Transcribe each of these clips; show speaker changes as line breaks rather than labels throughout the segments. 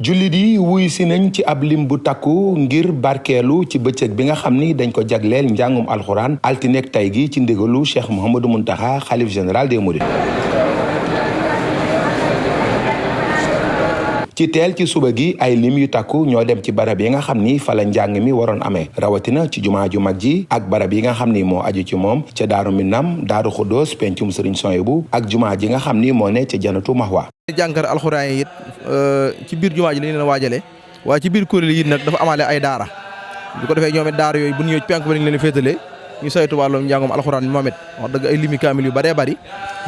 jullit yi wuy si nañ ci ab lim bu takku ngir barkeelu ci bëccëg bi nga xam ni dañ ko jagleel njàngum alxuraan altinek tay gi ci ndigalu Cheikh Mouhamadou Mountakha xalif général des Mourides. ci teel ci suba gi ay lim yu takku ñoo dem ci barab yi nga xam ni fa la njàng mi waroon amee rawatina ci jumaa ju mag ji ak barab yi nga xam ni moo aju ci moom ca Daaru Minam Daaru Xuddoos pencum Sëriñ Soyibu ak jumaa ji nga xam ni moo ne ca Janatu Mahwa.
jàngkat alxuraan yi it ci biir jumaa ji lañ leen waajale waaye ci biir kuréel yi nag dafa amaale ay daara bu ko defee ñoom it daara yooyu bu ñu ñëw penk ba lañ leen féetale ñu saytu wàllum njàngum alxuraan moom it wax dëgg ay limi kaamil yu bëree bëri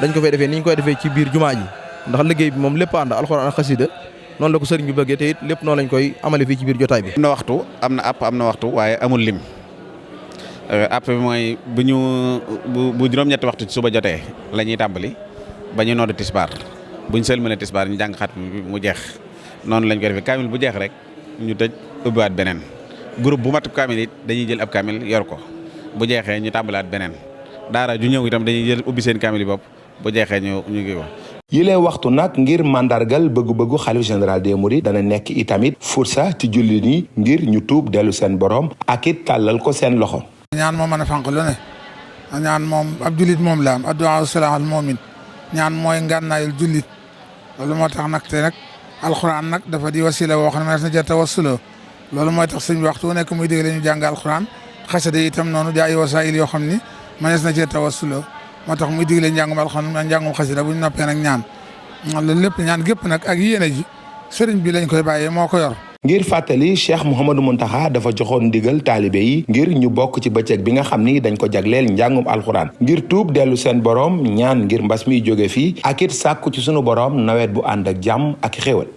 dañ ko fay defee ni ñu koy defee ci biir jumaa ji ndax liggéey bi moom lépp ànd alxuraan ak xasida noonu la ko sëriñ bi bëggee te it lépp noonu lañ koy amale fii ci biir jotaay bi.
am na waxtu am na app am na waxtu waaye amul lim app bi mooy bu juróom-ñetti waxtu ci suba jotee la ñuy tàmbali ba ñu noddu tisbaar buñ sëlmalee tisbaar ñu jàng xat mu jeex noonu lañ koy defee kaamil bu jeex rek ñu tëj ubbiwaat beneen groupe bu matub kaamil it dañuy jël ab kaamil yor ko bu jeexee ñu tàmbalaat beneen daara ju ñëw itam dañuy jël ubbi seen kaamil yi bopp bu jeexee ñu ngi ko.
yilee waxtu nag ngir mandargal bëggu-bëggu xalif général des Mourides dana nekk itamit fursa ci jullit yi ngir ñu tuub dellu seen borom ak it tàllal ko seen loxo.
ñaan moo mën a fànq lu ne ñaan moom ab jullit moom la am addu'a salaaxal moomin ñaan mooy ngànnaayul jullit loolu moo tax nag te nag alxuraan nag dafa di wasila woo xam ne mas na jar tawassuloo loolu mooy tax sëñ bi waxtu nekk muy dégg la ñu jàng alxuraan xasida itam noonu di ay wasaayil yoo xam ni mënees na cee tawassuloo moo tax muy digle njàngum alxuraan njàngum xasida bu ñu noppee nag ñaan loolu lépp ñaan gépp nag ak yéene ji sëriñ bi lañ koy bàyyee moo ko yor.
ngir fàttali Cheikh Mouhamadou Mountakha dafa joxoon ndigal taalibe yi ngir ñu bokk ci bëccëg bi nga xam ni dañ ko jagleel njàngum alxuraan ngir tuub dellu seen borom ñaan ngir mbas mi jóge fii ak it sàkku ci sunu borom nawet bu ànd ak jàmm ak xéwal.